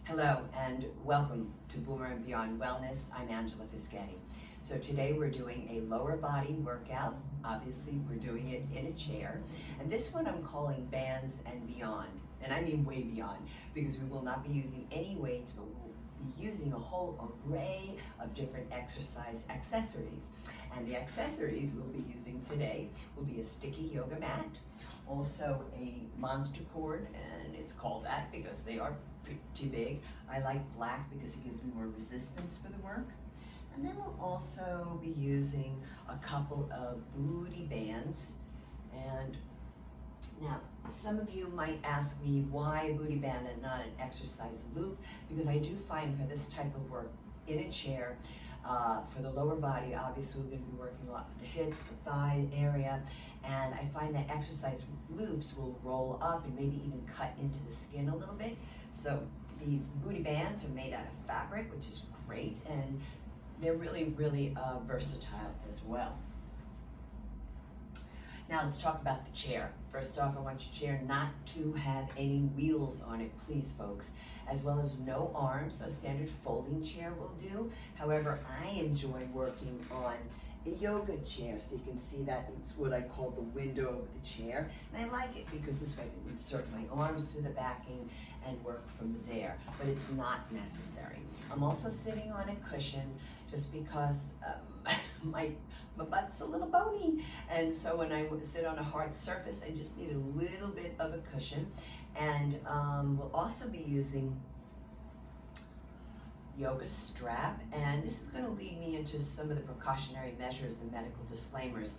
Hello and welcome to Boomer and Beyond Wellness. I'm Angela Fischetti. So today we're doing a lower body workout. Obviously we're doing it in a chair. And this one I'm calling Bands and Beyond. And I mean way beyond, because we will not be using any weights, but we'll be using a whole array of different exercise accessories. And the accessories we'll be using today will be a sticky yoga mat, also a monster cord, and it's called that because they are pretty big. I like black because it gives me more resistance for the work. And then we'll also be using a couple of booty bands. And now, some of you might ask me why a booty band and not an exercise loop, because I do find for this type of work in a chair, for the lower body, obviously we're going to be working a lot with the hips, the thigh area, and I find that exercise loops will roll up and maybe even cut into the skin a little bit. So these booty bands are made out of fabric, which is great, and they're really versatile as well. Now let's talk about the chair. First off, I want your chair not to have any wheels on it, please folks, as well as no arms, so standard folding chair will do. However, I enjoy working on a yoga chair, so you can see that it's what I call the window of the chair. And I like it because this way I can insert my arms through the backing and work from there, but it's not necessary. I'm also sitting on a cushion just because my butt's a little bony, and so when I sit on a hard surface, I just need a little bit of a cushion. And we'll also be using yoga strap, and this is going to lead me into some of the precautionary measures and medical disclaimers.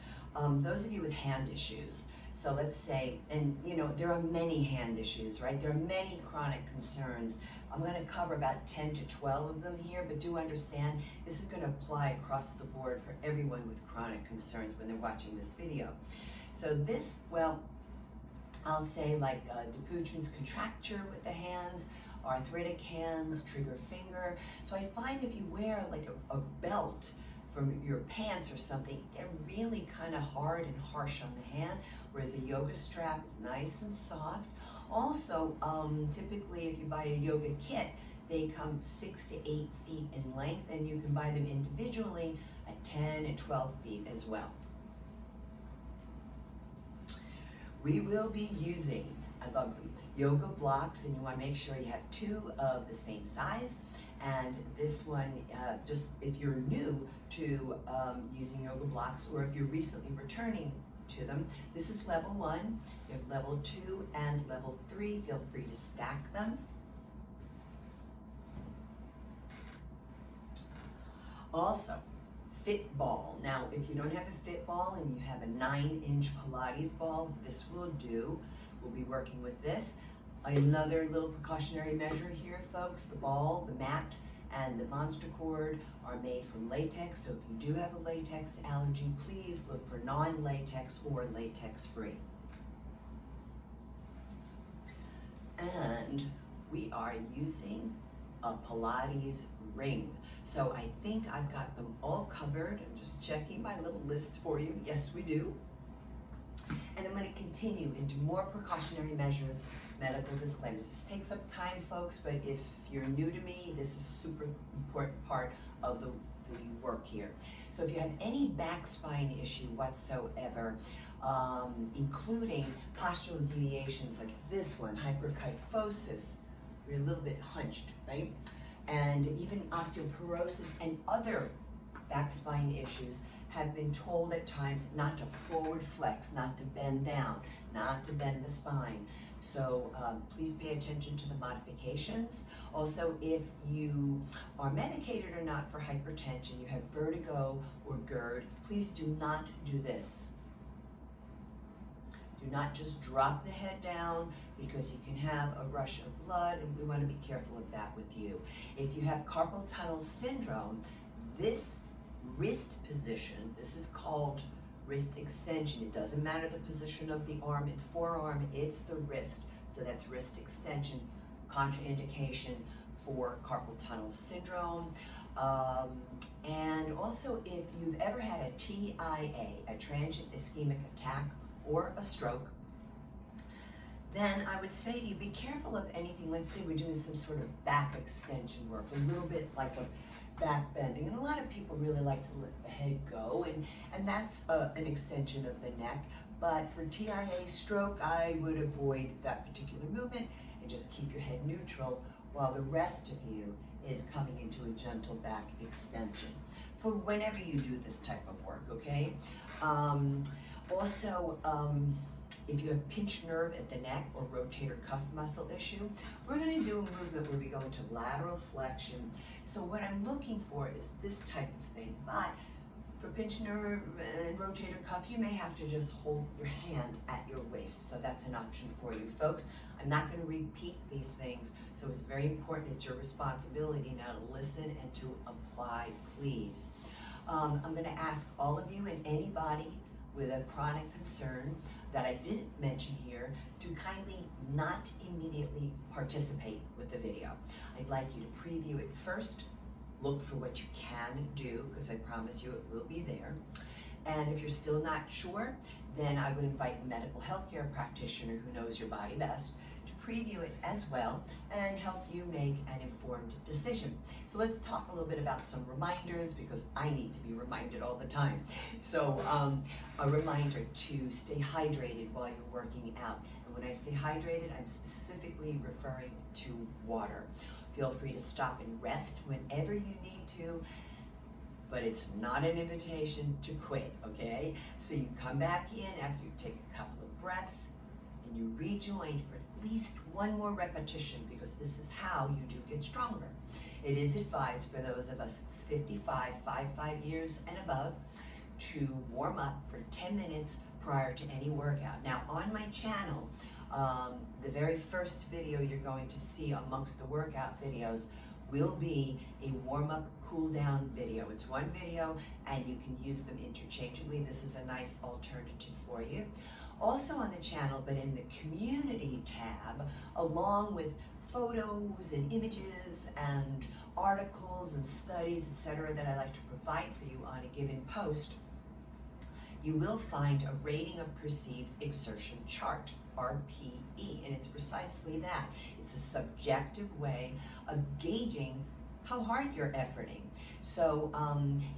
Those of you with hand issues, so let's say, and you know, there are many hand issues, right? There are many chronic concerns. I'm going to cover about 10 to 12 of them here, but do understand this is going to apply across the board for everyone with chronic concerns when they're watching this video. So this, well, I'll say like Dupuytren's contracture with the hands, arthritic hands, trigger finger. So I find if you wear like a belt from your pants or something, they're really kind of hard and harsh on the hand, whereas a yoga strap is nice and soft. Also, typically if you buy a yoga kit, they come 6 to 8 feet in length, and you can buy them individually at 10 and 12 feet as well. We will be using, I love them, yoga blocks, and you want to make sure you have 2 of the same size. And this one, just if you're new to using yoga blocks, or if you're recently returning to them, this is level 1. You have level 2 and level 3. Feel free to stack them. Also, fit ball. Now, if you don't have a fit ball and you have a 9-inch Pilates ball, this will do. We'll be working with this. Another little precautionary measure here, folks, the ball, the mat, and the monster cord are made from latex, so if you do have a latex allergy, please look for non-latex or latex-free. And we are using a Pilates ring. So I think I've got them all covered. I'm just checking my little list for you. Yes, we do. And I'm going to continue into more precautionary measures, medical disclaimers. This takes up time, folks, but if you're new to me, this is a super important part of the work here. So if you have any back spine issue whatsoever, including postural deviations like this one, hyperkyphosis, you're a little bit hunched, right? And even osteoporosis and other back spine issues, have been told at times not to forward flex, not to bend down, not to bend the spine. So please pay attention to the modifications. Also, if you are medicated or not for hypertension, you have vertigo or GERD, please do not do this. Do not just drop the head down, because you can have a rush of blood, and we want to be careful of that with you. If you have carpal tunnel syndrome, this wrist position, this is called wrist extension. It doesn't matter the position of the arm and forearm, it's the wrist. So that's wrist extension, contraindication for carpal tunnel syndrome. And also if you've ever had a TIA, a transient ischemic attack, or a stroke, then I would say to you, be careful of anything. Let's say we're doing some sort of back extension work, a little bit like a back bending. And a lot of people really like to let the head go, and that's an extension of the neck. But for TIA stroke, I would avoid that particular movement and just keep your head neutral while the rest of you is coming into a gentle back extension for whenever you do this type of work, okay? Also, if you have pinched nerve at the neck or rotator cuff muscle issue, we're going to do a movement where we go into lateral flexion. So what I'm looking for is this type of thing, but for pinched nerve and rotator cuff, you may have to just hold your hand at your waist. So that's an option for you, folks. I'm not going to repeat these things, so it's very important. It's your responsibility now to listen and to apply, please. I'm going to ask all of you and anybody with a chronic concern that I didn't mention here to kindly not immediately participate with the video. I'd like you to preview it first, look for what you can do, because I promise you it will be there. And if you're still not sure, then I would invite the medical healthcare practitioner who knows your body best to preview it as well and help you make an informed decision. So let's talk a little bit about some reminders, because I need to be reminded all the time. So a reminder to stay hydrated while you're working out. And when I say hydrated, I'm specifically referring to water. Feel free to stop and rest whenever you need to, but it's not an invitation to quit, okay? So you come back in after you take a couple of breaths and you rejoin for at least one more repetition, because this is how you do get stronger. It is advised for those of us 55 years and above to warm up for 10 minutes prior to any workout. Now on my channel, the very first video you're going to see amongst the workout videos will be a warm-up cool-down video. It's one video and you can use them interchangeably. This is a nice alternative for you. Also on the channel, but in the community tab, along with photos and images and articles and studies, etc., that I like to provide for you on a given post, you will find a rating of perceived exertion chart, RPE, and it's precisely that. It's a subjective way of gauging how hard you're efforting. So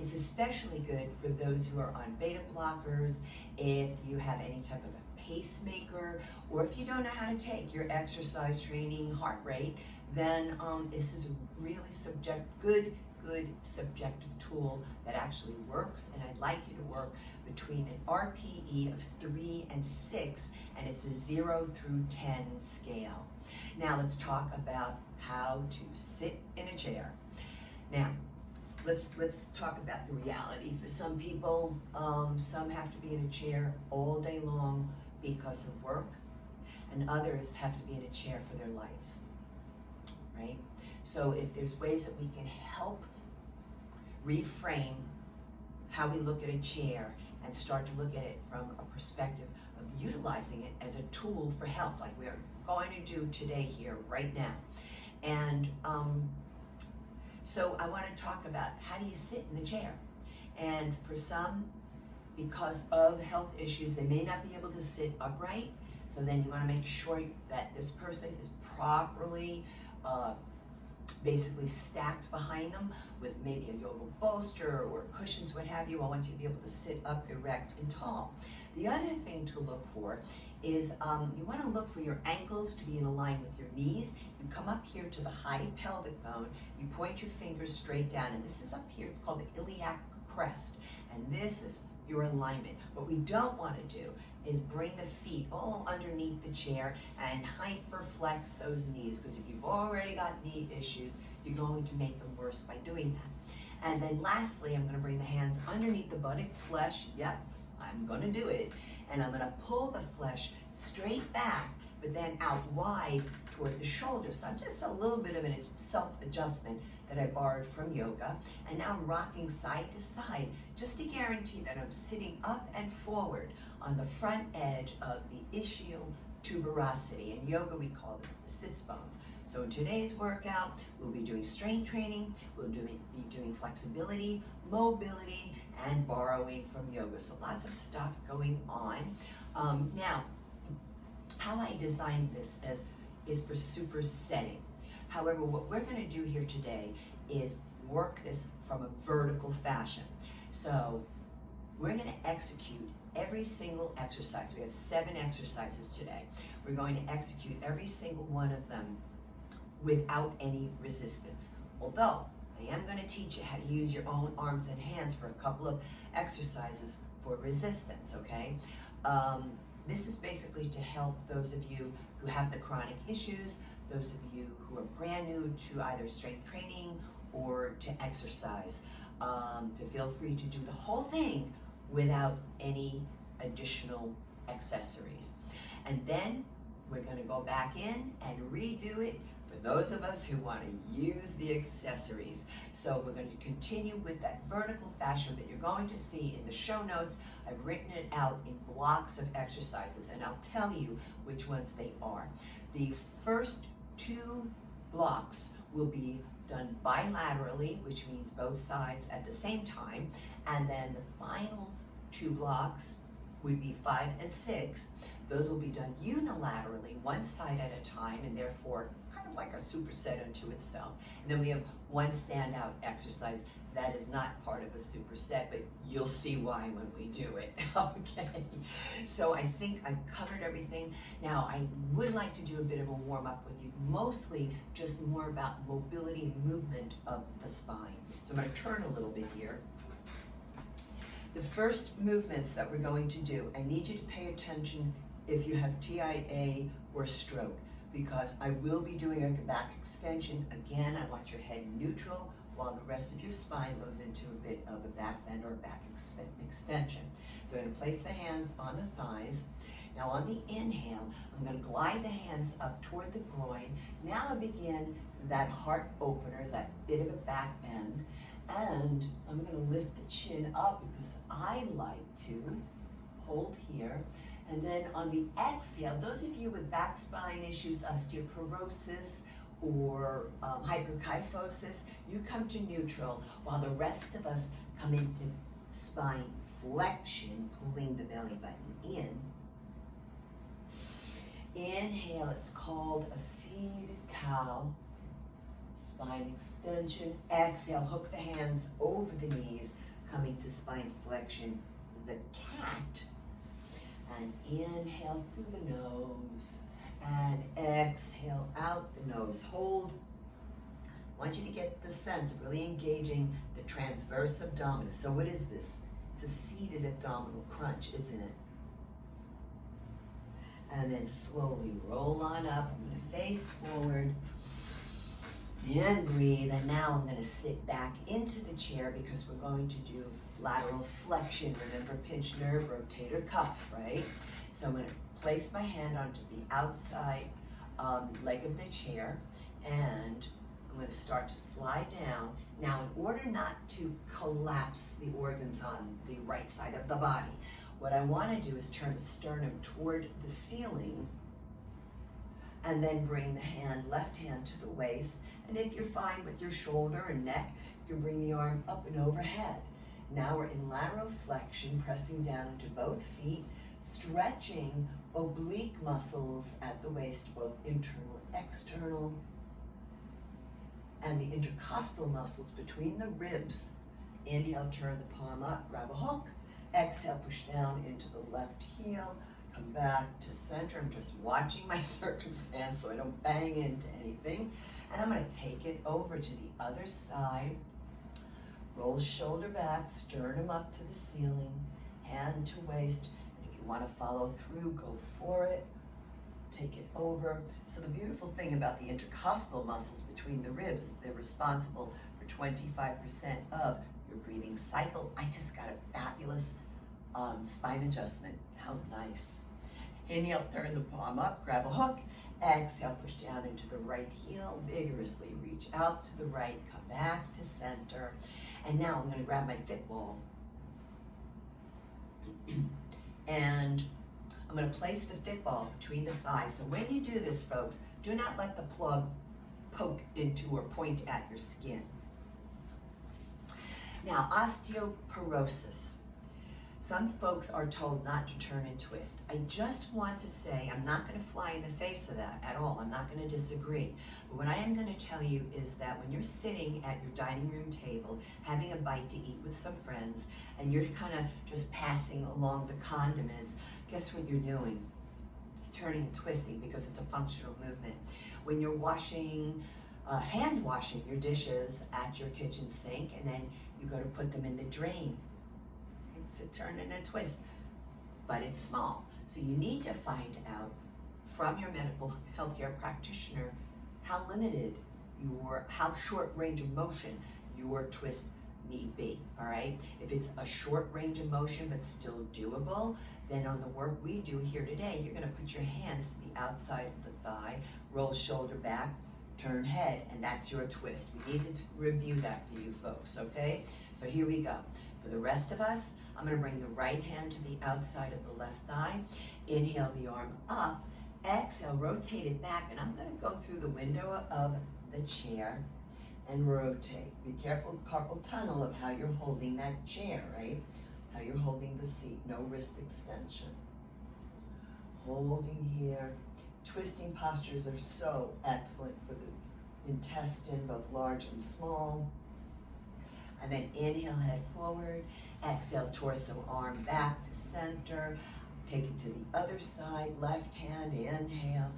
it's especially good for those who are on beta blockers, if you have any type of a pacemaker, or if you don't know how to take your exercise training heart rate, then this is a really good subjective tool that actually works. And I'd like you to work between an RPE of 3 and 6, and it's a 0 through 10 scale. Now let's talk about how to sit in a chair. Now, let's talk about the reality. For some people, some have to be in a chair all day long because of work, and others have to be in a chair for their lives, right? So if there's ways that we can help reframe how we look at a chair and start to look at it from a perspective of utilizing it as a tool for health, like we're going to do today here, right now. And so I want to talk about how do you sit in the chair. And for some, because of health issues, they may not be able to sit upright. So then you want to make sure that this person is properly basically stacked behind them with maybe a yoga bolster or cushions, what have you. I want you to be able to sit up erect and tall. The other thing to look for is you want to look for your ankles to be in line with your knees. You come up here to the high pelvic bone, you point your fingers straight down, and this is up here, it's called the iliac crest, and this is your alignment. What we don't want to do is bring the feet all underneath the chair and hyperflex those knees, because if you've already got knee issues, you're going to make them worse by doing that. And then lastly, I'm going to bring the hands underneath the buttock flesh. Yep, I'm going to do it. And I'm going to pull the flesh straight back, but then out wide toward the shoulders. So I'm just a little bit of a self-adjustment that I borrowed from yoga. And now I'm rocking side to side, just to guarantee that I'm sitting up and forward on the front edge of the ischial tuberosity. In yoga, we call this the sits bones. So in today's workout, we'll be doing strength training, we'll be doing flexibility, mobility, and borrowing from yoga. So lots of stuff going on. Now, How I designed this is for supersetting. However, what we're going to do here today is work this from a vertical fashion. So we're going to execute every single exercise. We have 7 exercises today. We're going to execute every single one of them without any resistance. Although I am going to teach you how to use your own arms and hands for a couple of exercises for resistance, okay? This is basically to help those of you who have the chronic issues, those of you who are brand new to either strength training or to exercise, to feel free to do the whole thing without any additional accessories. And then we're going to go back in and redo it for those of us who want to use the accessories. So we're going to continue with that vertical fashion that you're going to see in the show notes. I've written it out in blocks of exercises, and I'll tell you which ones they are. The first 2 blocks will be done bilaterally, which means both sides at the same time, and then the final 2 blocks would be 5 and 6. Those will be done unilaterally, one side at a time, and therefore kind of like a superset unto itself. And then we have one standout exercise that is not part of a superset, but you'll see why when we do it. Okay, so I think I've covered everything. Now I would like to do a bit of a warm-up with you, mostly just more about mobility and movement of the spine. So I'm going to turn a little bit here. The first movements that we're going to do, I need you to pay attention if you have TIA or stroke, because I will be doing a back extension. Again, I want your head neutral while the rest of your spine goes into a bit of a back bend or back extension. So I'm going to place the hands on the thighs. Now on the inhale, I'm going to glide the hands up toward the groin. Now I begin that heart opener, that bit of a back bend. And I'm going to lift the chin up because I like to hold here. And then on the exhale, those of you with back spine issues, osteoporosis, or hyperkyphosis, you come to neutral while the rest of us come into spine flexion, pulling the belly button in. Inhale, it's called a seated cow. Spine extension. Exhale, hook the hands over the knees, coming to spine flexion, the cat. And inhale through the nose, and exhale out the nose. Hold. I want you to get the sense of really engaging the transverse abdominis. So what is this? It's a seated abdominal crunch, isn't it? And then slowly roll on up. I'm going to face forward. And breathe, and now I'm going to sit back into the chair because we're going to do lateral flexion. Remember, pinch nerve, rotator cuff, right? So I'm going to place my hand onto the outside leg of the chair, and I'm going to start to slide down. Now, in order not to collapse the organs on the right side of the body, what I want to do is turn the sternum toward the ceiling, and then bring the left hand to the waist. And if you're fine with your shoulder and neck, you can bring the arm up and overhead. Now we're in lateral flexion, pressing down into both feet, stretching oblique muscles at the waist, both internal and external, and the intercostal muscles between the ribs. Inhale, turn the palm up, grab a hook. Exhale, push down into the left heel. Come back to center. I'm just watching my circumstance so I don't bang into anything. And I'm going to take it over to the other side. Roll shoulder back, sternum up to the ceiling, hand to waist. And if you want to follow through, go for it. Take it over. So the beautiful thing about the intercostal muscles between the ribs is they're responsible for 25% of your breathing cycle. I just got a fabulous spine adjustment. How nice. Inhale, turn the palm up, grab a hook. Exhale, push down into the right heel, vigorously reach out to the right, come back to center. And now I'm going to grab my fit ball. And I'm going to place the fit ball between the thighs. So when you do this, folks, do not let the plug poke into or point at your skin. Now, osteoporosis. Some folks are told not to turn and twist. I just want to say, I'm not going to fly in the face of that at all. I'm not going to disagree. But what I am going to tell you is that when you're sitting at your dining room table, having a bite to eat with some friends, and you're kind of just passing along the condiments, guess what you're doing? Turning and twisting, because it's a functional movement. When you're hand washing your dishes at your kitchen sink, and then you go to put them in the drain, it's a turn and a twist, but it's small. So you need to find out from your medical healthcare practitioner how limited how short range of motion your twist need be, all right? If it's a short range of motion but still doable, then on the work we do here today, you're gonna put your hands to the outside of the thigh, roll shoulder back, turn head, and that's your twist. We need to review that for you folks, okay? So here we go. For the rest of us, I'm gonna bring the right hand to the outside of the left thigh, inhale the arm up, exhale, rotate it back, and I'm gonna go through the window of the chair and rotate. Be careful, carpal tunnel, of how you're holding that chair, right? How you're holding the seat, no wrist extension. Holding here. Twisting postures are so excellent for the intestine, both large and small. And then inhale, head forward. Exhale, torso, arm back to center. Take it to the other side, left hand, inhale.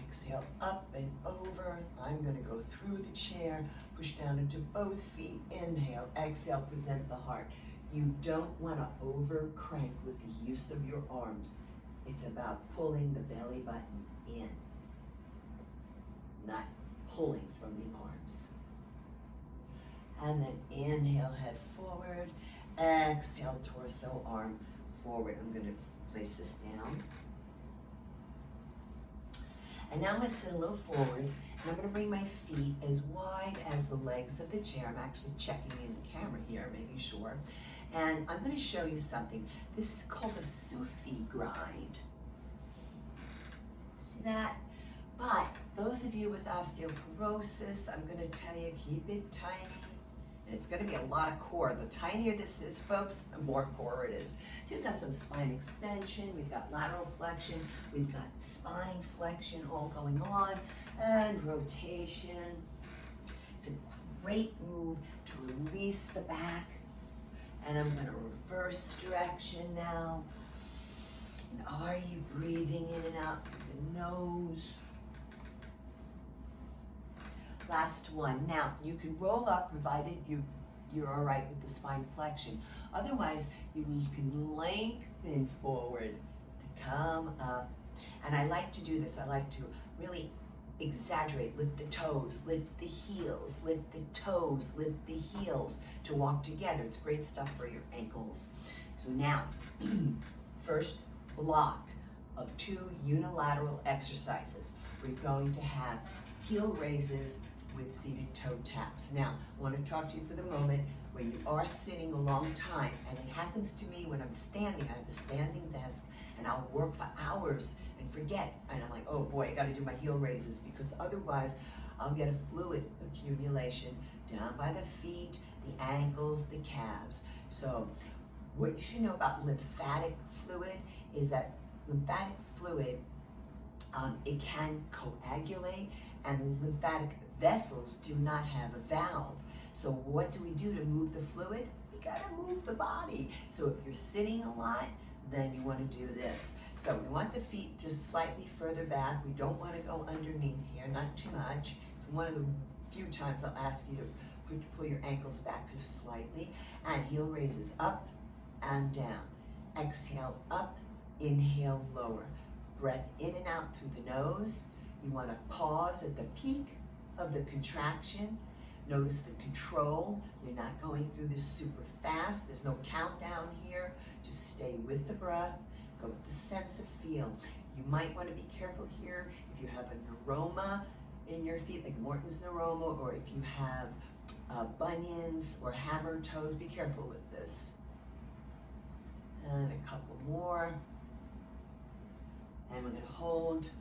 Exhale, up and over. I'm gonna go through the chair, push down into both feet. Inhale, exhale, present the heart. You don't wanna over crank with the use of your arms. It's about pulling the belly button in, not pulling from the arms. And then inhale, head forward. Exhale, torso, arm forward. I'm gonna place this down. And now I'm gonna sit a little forward, and I'm gonna bring my feet as wide as the legs of the chair. I'm actually checking in the camera here, making sure. And I'm gonna show you something. This is called a Sufi grind. See that? But those of you with osteoporosis, I'm gonna tell you, keep it tiny. And it's gonna be a lot of core. The tinier this is, folks, the more core it is. So we've got some spine extension, we've got lateral flexion, we've got spine flexion all going on, and rotation. It's a great move to release the back. And I'm gonna reverse direction now. And are you breathing in and out through the nose? Last one. Now, you can roll up provided you're all right with the spine flexion. Otherwise, you can lengthen forward to come up. And I like to do this. I like to really exaggerate, lift the toes, lift the heels, lift the toes, lift the heels to walk together. It's great stuff for your ankles. So now, first block of 2 unilateral exercises. We're going to have heel raises with seated toe taps. Now, I want to talk to you for the moment when you are sitting a long time, and it happens to me when I'm standing. I have a standing desk, and I'll work for hours and forget. And I'm like, oh boy, I gotta do my heel raises, because otherwise I'll get a fluid accumulation down by the feet, the ankles, the calves. So what you should know about lymphatic fluid is that lymphatic fluid, it can coagulate, and lymphatic vessels do not have a valve. So what do we do to move the fluid? We gotta move the body. So if you're sitting a lot, then you want to do this. So we want the feet just slightly further back. We don't want to go underneath here, not too much. It's one of the few times I'll ask you to pull your ankles back just slightly. And heel raises up and down. Exhale up, inhale lower. Breath in and out through the nose. You want to pause at the peak of the contraction. Notice the control. You're not going through this super fast. There's no countdown here. Just stay with the breath. Go with the sense of feel. You might want to be careful here if you have a neuroma in your feet, like Morton's neuroma, or if you have bunions or hammer toes. Be careful with this. And a couple more. And we're going to hold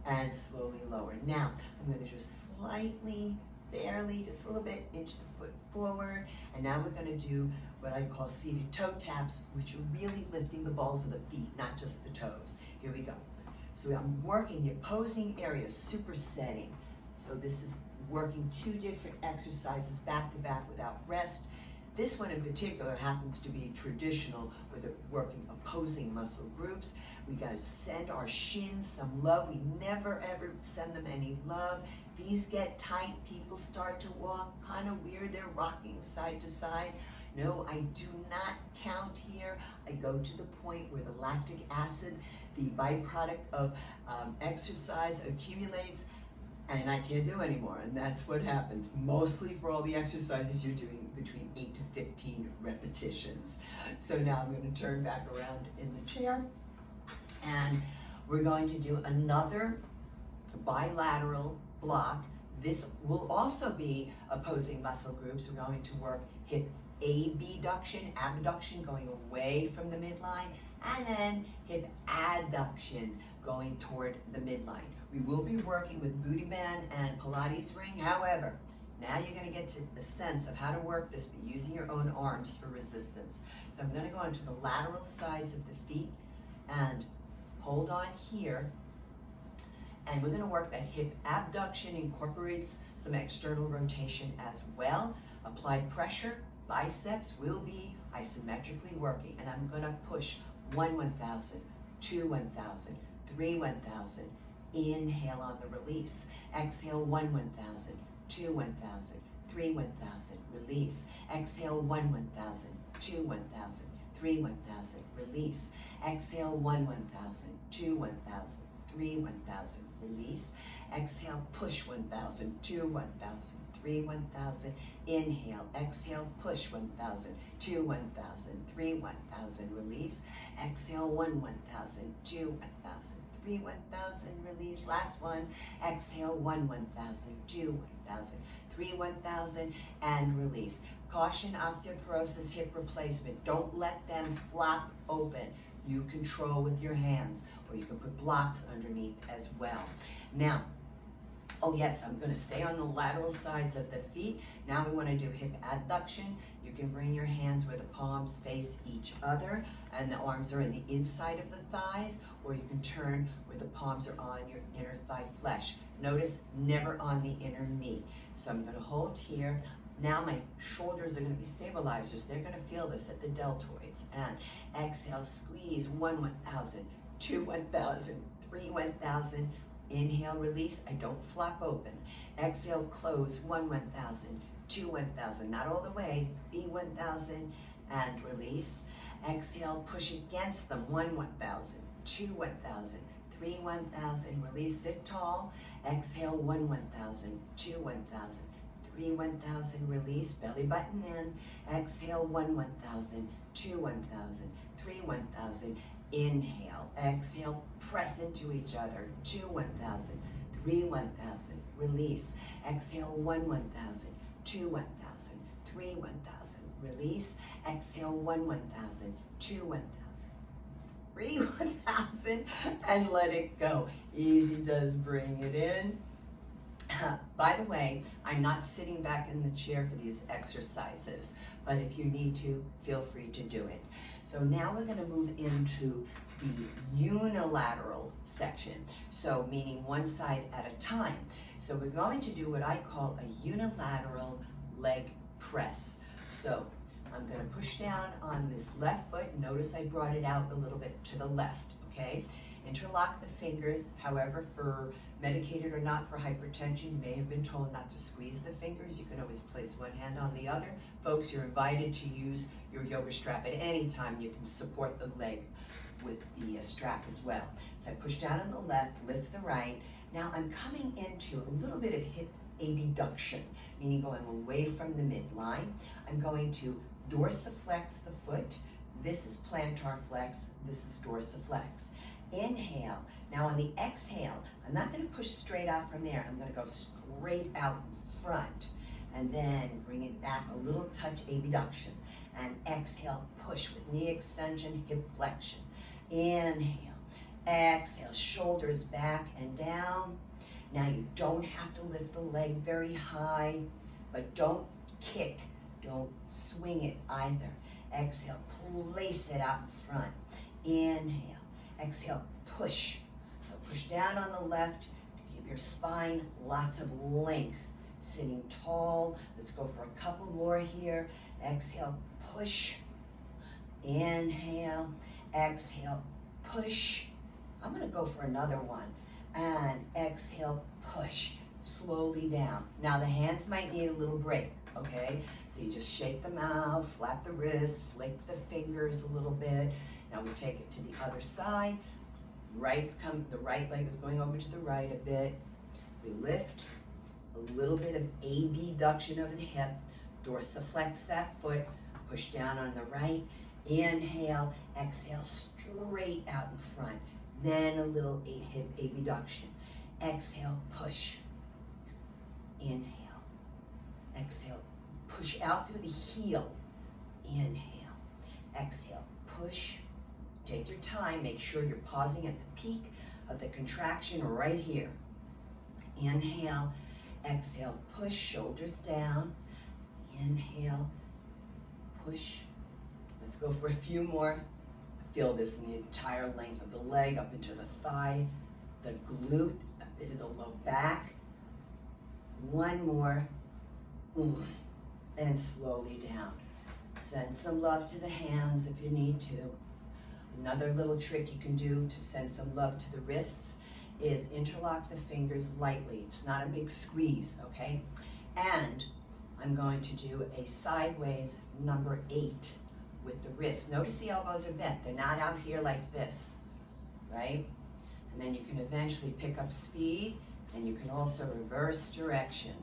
and slowly lower. Now, I'm going to just slightly barely, just a little bit, inch the foot forward. And now we're gonna do what I call seated toe taps, which are really lifting the balls of the feet, not just the toes. Here we go. So I'm working the opposing areas, supersetting. So this is working 2 different exercises back to back without rest. This one in particular happens to be traditional with it working opposing muscle groups. We gotta send our shins some love. We never ever send them any love. These get tight, people start to walk kind of weird, they're rocking side to side. No, I do not count here. I go to the point where the lactic acid, the byproduct of exercise, accumulates, and I can't do anymore. And that's what happens, mostly for all the exercises you're doing between 8 to 15 repetitions. So now I'm going to turn back around in the chair, and we're going to do another bilateral block. This will also be opposing muscle groups. We're going to work hip abduction, abduction going away from the midline, and then hip adduction going toward the midline. We will be working with booty band and Pilates ring. However, now you're going to get to the sense of how to work this, but using your own arms for resistance. So I'm going to go onto the lateral sides of the feet and hold on here. And we're going to work that hip abduction, incorporates some external rotation as well. Applied pressure, biceps will be isometrically working. And I'm going to push 1 1,000, 2 1,000, 3 1,000. Inhale on the release. Exhale 1 1,000, 2 1,000, 3 1,000. Release. Exhale 1 1,000, 2 1,000, 3 1,000. Release. Exhale 1 1,000, 2 1,000, 3 1,000. Release. Exhale, push 1,000, 2 1,000, 3 1,000. Inhale. Exhale, push 1,000, 2 1,000, 3 1,000. Release. Exhale 1 1,000, 2 1,000. 3 1,000, release. Last one. Exhale 1 1,000, 2 1,000, 3 1,000, and release. Caution, osteoporosis, hip replacement. Don't let them flap open. You control with your hands, or you can put blocks underneath as well. Now, oh yes, I'm going to stay on the lateral sides of the feet. Now we want to do hip adduction. You can bring your hands where the palms face each other and the arms are in the inside of the thighs, or you can turn where the palms are on your inner thigh flesh. Notice, never on the inner knee. So I'm going to hold here. Now my shoulders are going to be stabilizers. They're going to feel this at the deltoids. And exhale, squeeze 1 1,000, 2 1,000, 3 1,000. Inhale, release. I don't flap open. Exhale, close 1 1,000, 2 1,000. Not all the way. Be 1,000 and release. Exhale, push against them. 1 1,000, 2 1,000, 3 1,000. Release. Sit tall. Exhale 1 1,000, 2 1,000. 3 1,000, release, belly button in. Exhale 1 1,000, 2 1,000, 3 1,000. Inhale, exhale, press into each other. 2 1,000, 3 1,000, release. Exhale 1 1,000, 2 1,000, 3 1,000, release. Exhale 1 1,000, 2 1,000, 3 1,000, and let it go. Easy does bring it in. By the way, I'm not sitting back in the chair for these exercises, but if you need to, feel free to do it. So now we're going to move into the unilateral section, so meaning one side at a time. So we're going to do what I call a unilateral leg press. So I'm going to push down on this left foot. Notice I brought it out a little bit to the left, okay? Interlock the fingers. However, for medicated or not for hypertension, you may have been told not to squeeze the fingers. You can always place one hand on the other. Folks, you're invited to use your yoga strap at any time. You can support the leg with the strap as well. So I push down on the left, lift the right. Now I'm coming into a little bit of hip abduction, meaning going away from the midline. I'm going to dorsiflex the foot. This is plantar flex. This is dorsiflex. Inhale. Now on the exhale, I'm not going to push straight out from there. I'm going to go straight out in front and then bring it back a little touch abduction. And exhale, push with knee extension, hip flexion. Inhale. Exhale, shoulders back and down. Now you don't have to lift the leg very high, but don't kick, don't swing it either. Exhale, place it out in front. Inhale, exhale, push. So push down on the left to give your spine lots of length. Sitting tall. Let's go for a couple more here. Exhale, push. Inhale, exhale, push. I'm gonna go for another one. And exhale, push. Slowly down. Now the hands might need a little break, okay? So you just shake them out, flap the wrists, flick the fingers a little bit. Now we take it to the other side. The right leg is going over to the right a bit. We lift, a little bit of abduction of the hip, dorsiflex that foot, push down on the right. Inhale, exhale, straight out in front. Then a little hip abduction. Exhale, push. Inhale, exhale, push out through the heel. Inhale, exhale, push. Take your time, make sure you're pausing at the peak of the contraction right here. Inhale, exhale, push, shoulders down. Inhale, push. Let's go for a few more. Feel this in the entire length of the leg, up into the thigh, the glute, a bit of the low back. One more, and slowly down. Send some love to the hands if you need to. Another little trick you can do to send some love to the wrists is interlock the fingers lightly. It's not a big squeeze, okay? And I'm going to do a sideways number 8 with the wrists. Notice the elbows are bent. They're not out here like this, right? And then you can eventually pick up speed, and you can also reverse direction.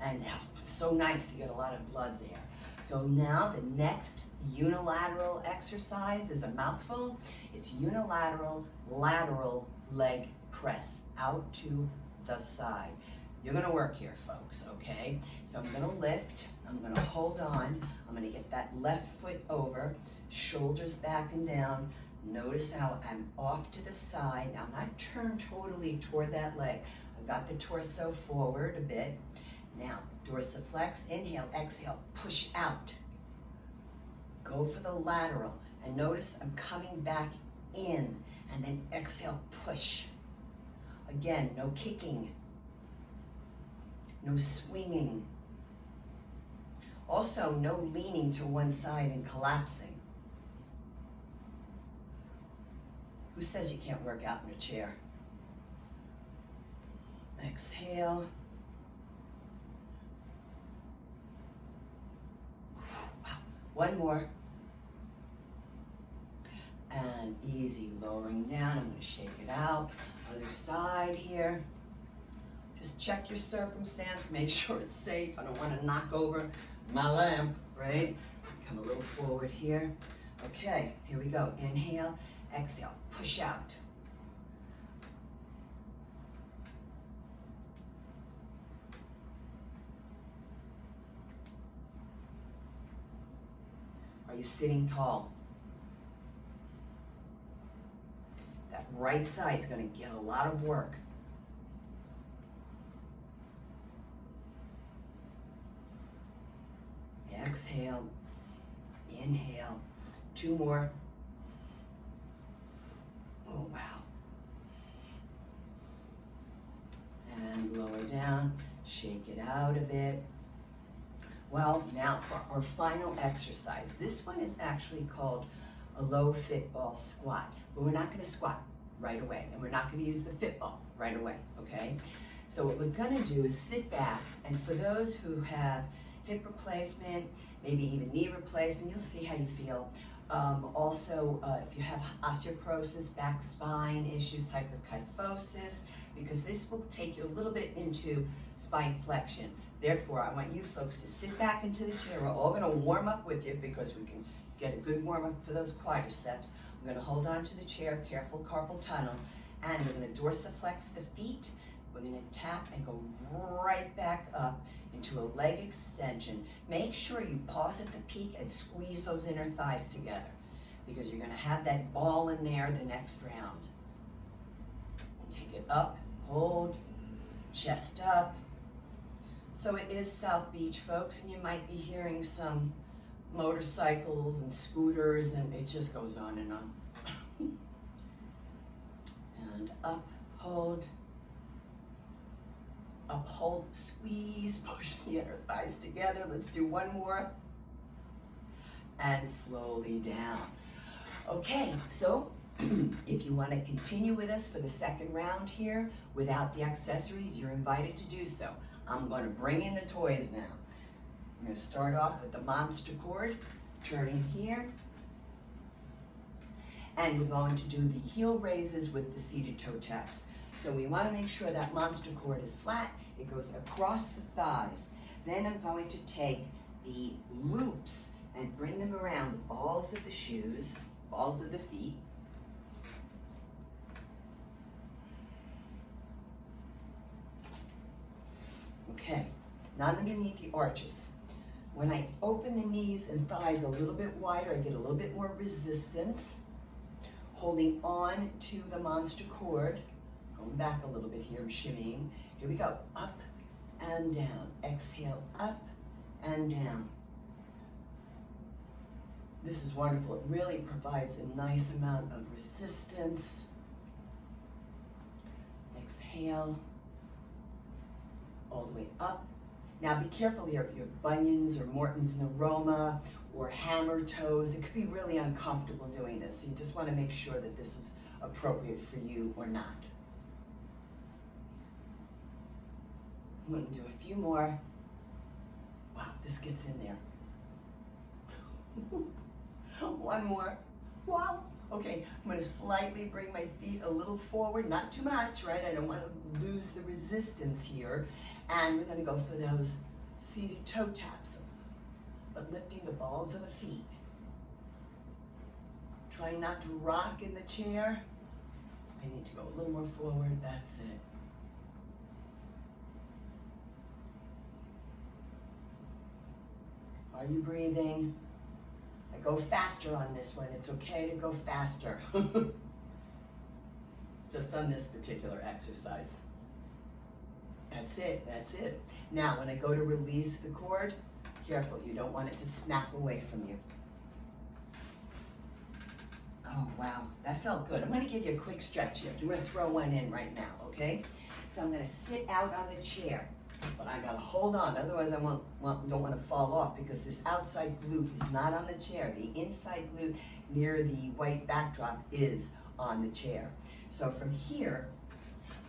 And it's so nice to get a lot of blood there. So now the next unilateral exercise is a mouthful. It's unilateral lateral leg press out to the side. You're gonna work here, folks, okay? So I'm gonna lift, I'm gonna hold on, I'm gonna get that left foot over, shoulders back and down. Notice how I'm off to the side. Now I'm not turned totally toward that leg. I've got the torso forward a bit. Now, dorsiflex, inhale, exhale, push out. Go for the lateral, and notice I'm coming back in, and then exhale, push. Again, no kicking, no swinging. Also, no leaning to one side and collapsing. Who says you can't work out in a chair? Exhale. One more. And easy, lowering down. I'm going to shake it out. Other side here. Just check your circumstance. Make sure it's safe. I don't want to knock over my lamp, right? Come a little forward here. Okay, here we go. Inhale, exhale, push out. Are you sitting tall? That right side's going to get a lot of work. Exhale, inhale, 2 more. Oh, wow. And lower down, shake it out a bit. Well, now for our final exercise. This one is actually called a low fit ball squat, but we're not going to squat right away, and we're not going to use the fit ball right away, okay? So what we're going to do is sit back, and for those who have hip replacement, maybe even knee replacement, you'll see how you feel. Also, if you have osteoporosis, back spine issues, hyperkyphosis, because this will take you a little bit into spine flexion. Therefore, I want you folks to sit back into the chair. We're all going to warm up with you because we can get a good warm up for those quadriceps. I'm going to hold on to the chair, careful carpal tunnel, and we're going to dorsiflex the feet. We're going to tap and go right back up into a leg extension. Make sure you pause at the peak and squeeze those inner thighs together, because you're going to have that ball in there the next round. Take it up, hold, chest up. So it is South Beach, folks, and you might be hearing some motorcycles and scooters, and it just goes on and on. And up, hold, up, hold, squeeze, push the inner thighs together. Let's do one more. And slowly down. Okay, so if you want to continue with us for the second round here without the accessories, you're invited to do so. I'm going to bring in the toys now. I'm going to start off with the monster cord, turning here. And we're going to do the heel raises with the seated toe taps. So we want to make sure that monster cord is flat. It goes across the thighs. Then I'm going to take the loops and bring them around the balls of the shoes, balls of the feet. Okay, not underneath the arches. When I open the knees and thighs a little bit wider, I get a little bit more resistance. Holding on to the monster cord, going back a little bit here, I'm shimmying. Here we go, up and down. Exhale, up and down. This is wonderful. It really provides a nice amount of resistance. Exhale, all the way up. Now be careful here if you have bunions or Morton's Neuroma or hammer toes. It could be really uncomfortable doing this. So you just want to make sure that this is appropriate for you or not. I'm going to do a few more. Wow, this gets in there. One more. Wow. Okay, I'm going to slightly bring my feet a little forward, not too much, right? I don't want to lose the resistance here. And we're going to go for those seated toe taps, but lifting the balls of the feet. Try not to rock in the chair. I need to go a little more forward. That's it. Are you breathing? I go faster on this one. It's okay to go faster. Just on this particular exercise. That's it, that's it. Now, when I go to release the cord, careful, you don't want it to snap away from you. Oh, wow, that felt good. I'm gonna give you a quick stretch here. I'm gonna throw one in right now, okay? So I'm gonna sit out on the chair, but I gotta hold on, otherwise I don't wanna fall off because this outside glute is not on the chair. The inside glute near the white backdrop is on the chair. So from here,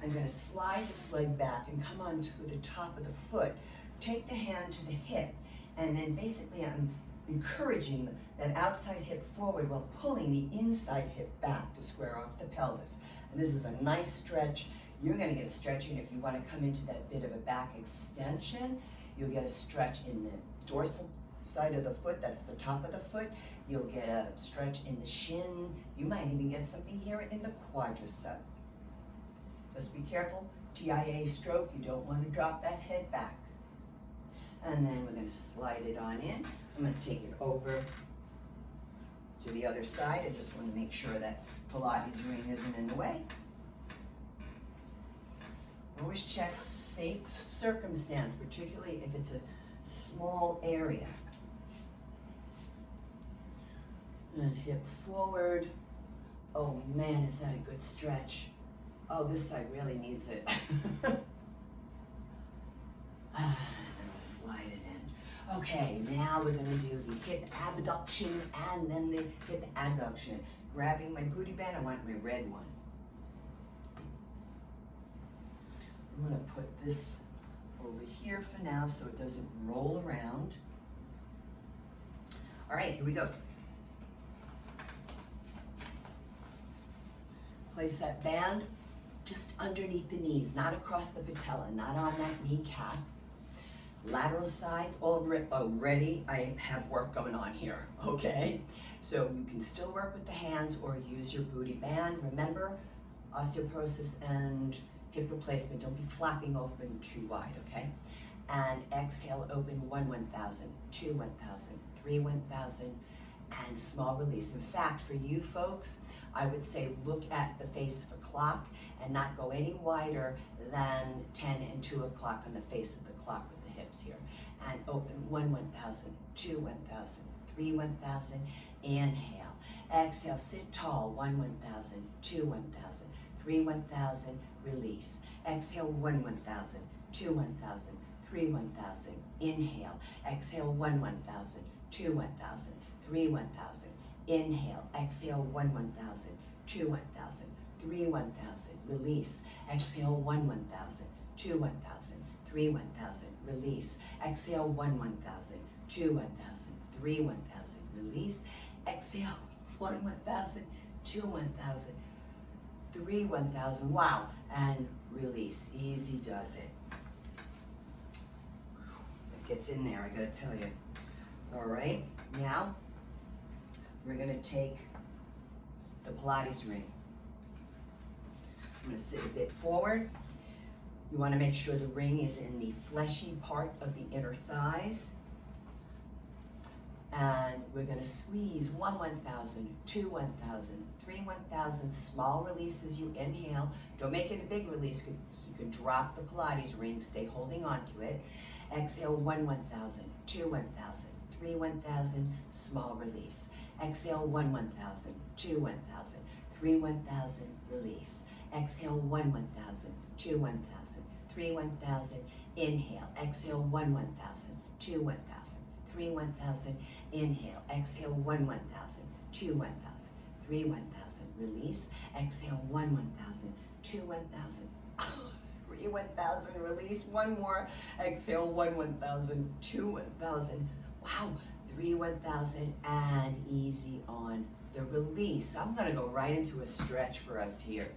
I'm going to slide this leg back and come onto the top of the foot. Take the hand to the hip, and then basically I'm encouraging that outside hip forward while pulling the inside hip back to square off the pelvis. And this is a nice stretch. You're going to get a stretching if you want to come into that bit of a back extension. You'll get a stretch in the dorsal side of the foot, that's the top of the foot. You'll get a stretch in the shin. You might even get something here in the quadricep. Just be careful, TIA stroke, you don't want to drop that head back. And then we're going to slide it on in. I'm going to take it over to the other side. I just want to make sure that Pilates ring isn't in the way. Always check safe circumstance, particularly if it's a small area. And hip forward. Oh man, is that a good stretch? Oh, this side really needs it. And I'll slide it in. Okay, now we're gonna do the hip abduction and then the hip adduction. Grabbing my booty band, I want my red one. I'm gonna put this over here for now so it doesn't roll around. All right, here we go. Place that band just underneath the knees, not across the patella, not on that kneecap. Lateral sides, already I have work going on here, okay? So you can still work with the hands or use your booty band. Remember, osteoporosis and hip replacement, don't be flapping open too wide, okay? And exhale, open 1, 1,000, 2, 1,000, 3, 1,000, and small release. In fact, for you folks, I would say look at the face of a clock and not go any wider than 10 and 2 o'clock on the face of the clock with the hips here. And open 1, 1,000, 2, 1,000, 3, 1,000, inhale. Exhale, sit tall, 1, 1,000, 2, 1,000, 3, 1,000, release. Exhale, 1, 1,000, 2, 1,000, 3, 1,000, inhale. Exhale, 1, 1,000, 2, 1,000, 3, 1,000, inhale. Exhale, 1, 1,000, 2, 1,000, 3, 1,000, release. Exhale, 1, 1,000, 2, 1,000, 3, 1,000, release. Exhale, 1, 1,000, 2, 1,000, 3, 1,000, release. Exhale, 1, 1,000, 2, 1,000, 3, 1,000. Wow, and release. Easy does it. It gets in there, I gotta tell you. All right, now we're gonna take the Pilates ring. I'm gonna sit a bit forward. You wanna make sure the ring is in the fleshy part of the inner thighs. And we're gonna squeeze 1, 1,000, 2, 1,000, 3, 1,000, small release as you inhale. Don't make it a big release, you can drop the Pilates ring, stay holding on to it. Exhale, 1, 1,000, 2, 1,000, 3, 1,000, small release. Exhale, 1, 1,000, 2, 1,000, 3, 1,000, release. Exhale, 1, 1,000, 2, 1,000, 3, 1,000, inhale. Exhale, 1, 1,000, 2, 1,000, 3, 1,000, inhale. Exhale, 1, 1,000, 2, 1,000, 3, 1,000, release. Exhale, 1, 1,000, 2, 1,000, 3, 1,000, release. One more. Exhale, 1, 1,000, 2, 1,000. Wow, 3, 1,000, and easy on the release. I'm gonna go right into a stretch for us here.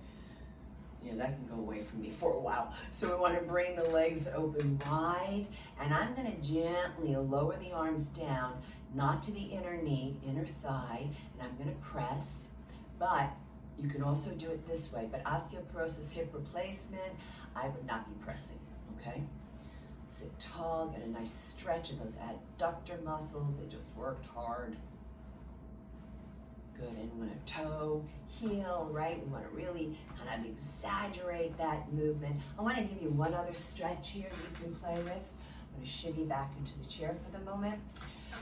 Yeah, that can go away from me for a while. So we want to bring the legs open wide, and I'm going to gently lower the arms down, not to the inner knee, inner thigh, and I'm going to press. But you can also do it this way, but osteoporosis hip replacement, I would not be pressing, okay? Sit tall, get a nice stretch of those adductor muscles. They just worked hard. Good, and we want to toe, heel, right? We want to really kind of exaggerate that movement. I want to give you one other stretch here that you can play with. I'm going to shimmy back into the chair for the moment.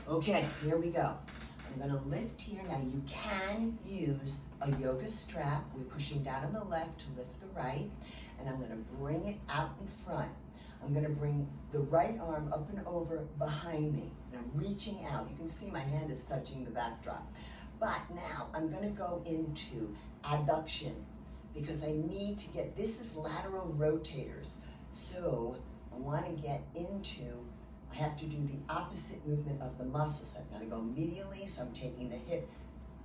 Okay, here we go. I'm going to lift here. Now you can use a yoga strap. We're pushing down on the left to lift the right, and I'm going to bring it out in front. I'm going to bring the right arm up and over behind me, and I'm reaching out. You can see my hand is touching the backdrop. But now I'm going to go into adduction because I need to get, this is lateral rotators. So I want to get into, I have to do the opposite movement of the muscle. So I've got to go medially, so I'm taking the hip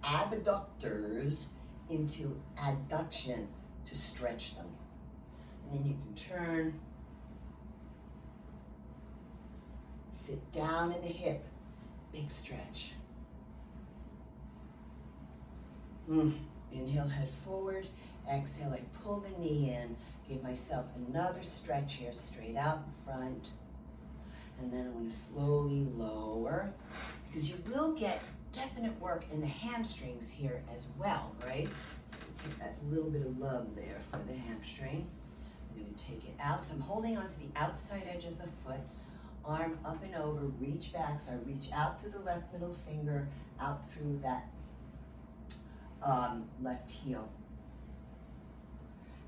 abductors into adduction to stretch them. And then you can turn, sit down in the hip, big stretch. Inhale, head forward. Exhale, I pull the knee in. Give myself another stretch here, straight out in front. And then I'm going to slowly lower, because you will get definite work in the hamstrings here as well, right? So we'll take that little bit of love there for the hamstring. I'm going to take it out. So I'm holding onto the outside edge of the foot, arm up and over, reach back. So I reach out through the left middle finger, out through that left heel.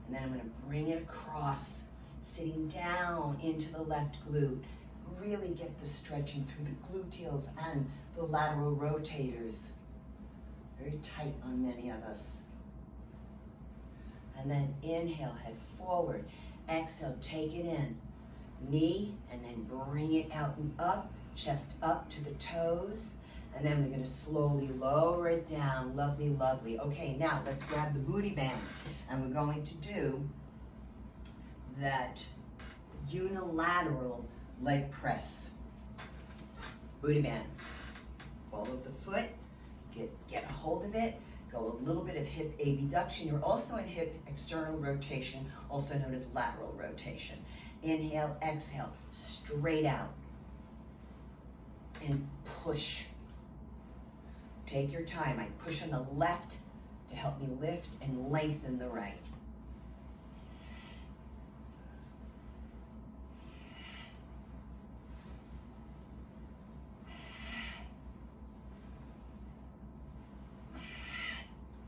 And then I'm going to bring it across, sitting down into the left glute. Really get the stretching through the gluteals and the lateral rotators. Very tight on many of us. And then inhale, head forward. Exhale, take it in. Knee, and then bring it out and up, chest up to the toes. And then we're going to slowly lower it down. Lovely, lovely. Okay, now let's grab the booty band. And we're going to do that unilateral leg press. Booty band. Follow the foot. Get a hold of it. Go a little bit of hip abduction. You're also in hip external rotation, also known as lateral rotation. Inhale, exhale, straight out. And push. Take your time. I push on the left to help me lift and lengthen the right.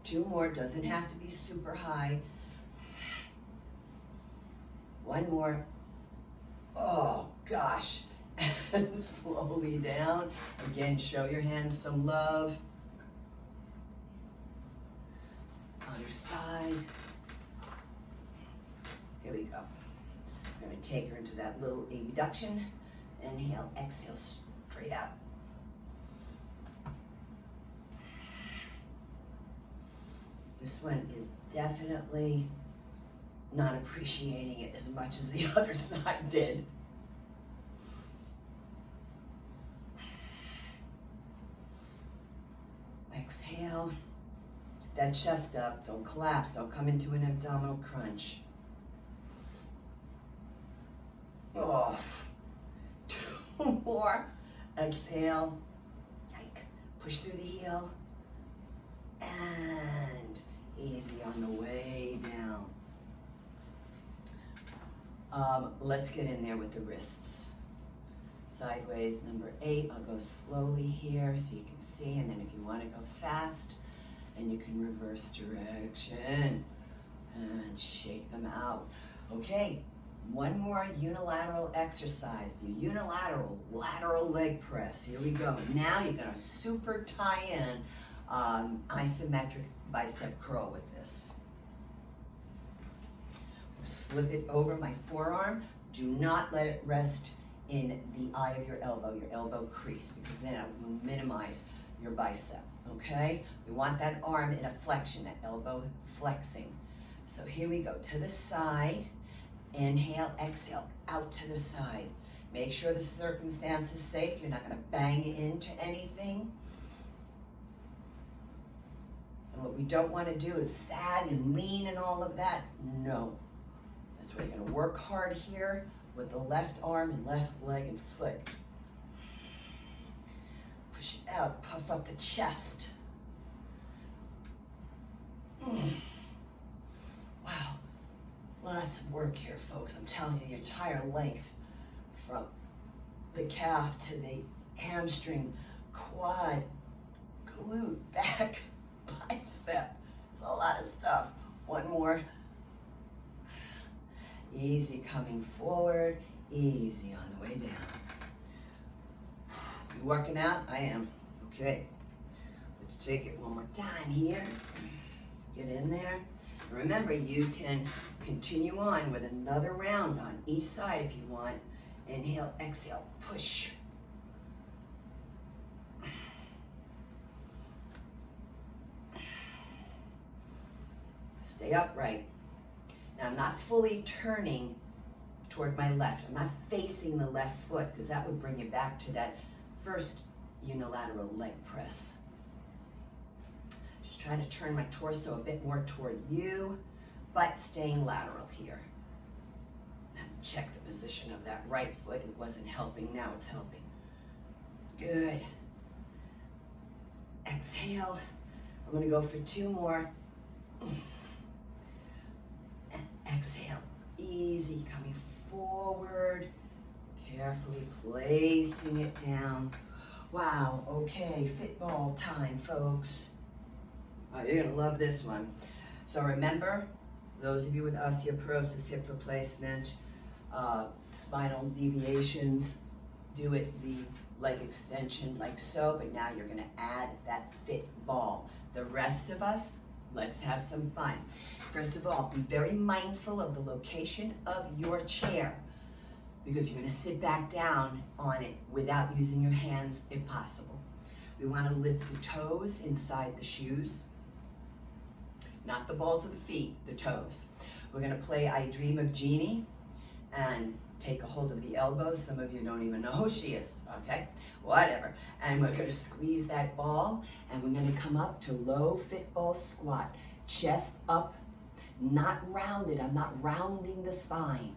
Two more, doesn't have to be super high. One more. Oh gosh. And slowly down. Again, show your hands some love. Other side. Here we go. I'm going to take her into that little abduction. Inhale, exhale, straight out. This one is definitely not appreciating it as much as the other side did. Exhale. That chest up. Don't collapse. Don't come into an abdominal crunch. Oh, two more. Exhale. Yike. Push through the heel. And easy on the way down. Let's get in there with the wrists. Sideways, number 8. I'll go slowly here so you can see, and then if you want to go fast, and you can reverse direction and shake them out. Okay, one more unilateral exercise, the unilateral lateral leg press. Here we go. Now you're going to super tie in isometric bicep curl with this. Slip it over my forearm. Do not let it rest in the eye of your elbow crease, because then it will minimize your bicep, okay? We want that arm in a flexion, that elbow flexing. So here we go, to the side. Inhale, exhale, out to the side. Make sure the circumstance is safe. You're not gonna bang into anything. And what we don't wanna do is sag and lean and all of that. No. That's why you're gonna work hard here with the left arm and left leg and foot. Push it out, puff up the chest. Wow, lots of work here, folks. I'm telling you, the entire length from the calf to the hamstring, quad, glute, back, bicep. It's a lot of stuff. One more. Easy coming forward, easy on the way down. You working out? I am. Okay. Let's take it one more time here. Get in there. And remember, you can continue on with another round on each side if you want. Inhale, exhale, push. Stay upright. Now, I'm not fully turning toward my left. I'm not facing the left foot, because that would bring you back to that first unilateral leg press. Just trying to turn my torso a bit more toward you, but staying lateral here. Check the position of that right foot. It wasn't helping, now it's helping. Good. Exhale. I'm gonna go for 2 more. Exhale, easy, coming forward, carefully placing it down. Wow, okay, fit ball time, folks. Oh, you're gonna love this one. So remember, those of you with osteoporosis, hip replacement, spinal deviations, do it the leg extension like so, but now you're gonna add that fit ball. The rest of us, let's have some fun. First of all, be very mindful of the location of your chair, because you're gonna sit back down on it without using your hands if possible. We wanna lift the toes inside the shoes, not the balls of the feet, the toes. We're gonna play I Dream of Jeannie and take a hold of the elbows. Some of you don't even know who she is, okay? Whatever. And we're gonna squeeze that ball, and we're gonna come up to low fit ball squat. Chest up, not rounded. I'm not rounding the spine.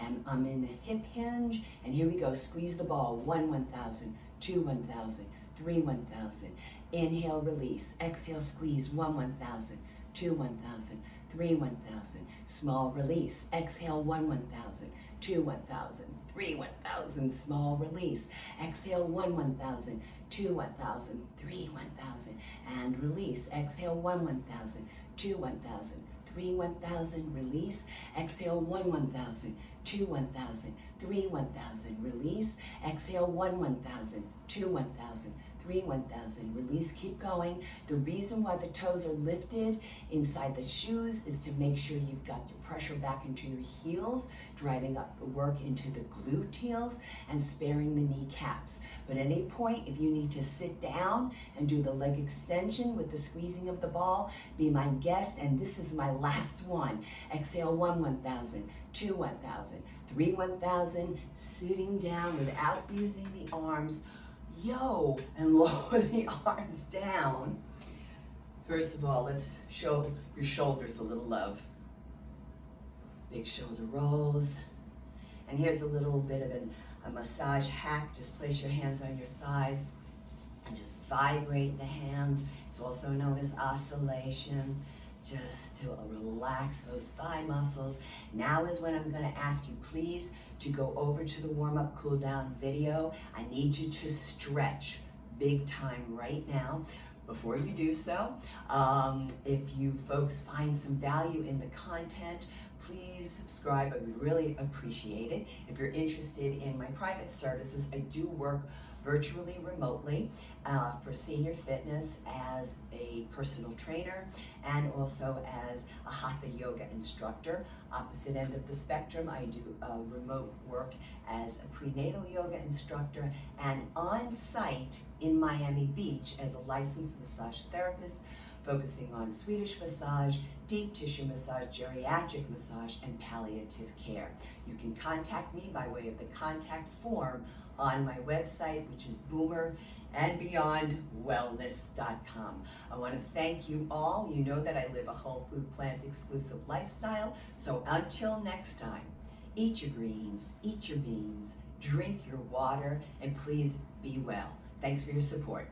And I'm in a hip hinge, and here we go. Squeeze the ball. 1, 1,000, 2, 1,000, 3 1,000. Inhale, release. Exhale, squeeze. 1 1,000. 2 1,000. 3 1,000. Small release. Exhale, 1 1,000. 2 1,000. 3 1,000. Small release. Exhale, 1 1,000. 2 1,000. 3 1,000. And release. Exhale, 1 1,000. 2 1,000. 3 1,000. Release. Exhale, 1 1,000. 2 1,000. 3 1,000. Release. Exhale, 1 1,000. 2 1,000. 3 1,000. Release. Keep going. The reason why the toes are lifted inside the shoes is to make sure you've got your pressure back into your heels, driving up the work into the gluteals and sparing the kneecaps. But at any point, if you need to sit down and do the leg extension with the squeezing of the ball, be my guest. And this is my last one. Exhale, 1 1,000, 2 1,000, 3 1,000, sitting down without using the arms. Yo, and lower the arms down. First of all, let's show your shoulders a little love. Big shoulder rolls. And here's a little bit of a massage hack. Just place your hands on your thighs and just vibrate the hands. It's also known as oscillation, just to relax those thigh muscles. Now is when I'm going to ask you, please, to go over to the warm-up cool-down video. I need you to stretch big time right now. Before you do so, if you folks find some value in the content, please subscribe. I would really appreciate it. If you're interested in my private services, I do work virtually, remotely, for senior fitness as a personal trainer and also as a hatha yoga instructor. Opposite end of the spectrum, I do remote work as a prenatal yoga instructor and on site in Miami Beach as a licensed massage therapist, focusing on Swedish massage, deep tissue massage, geriatric massage, and palliative care. You can contact me by way of the contact form on my website, which is boomerandbeyondwellness.com. I want to thank you all. You know that I live a whole food plant exclusive lifestyle. So until next time, eat your greens, eat your beans, drink your water, and please be well. Thanks for your support.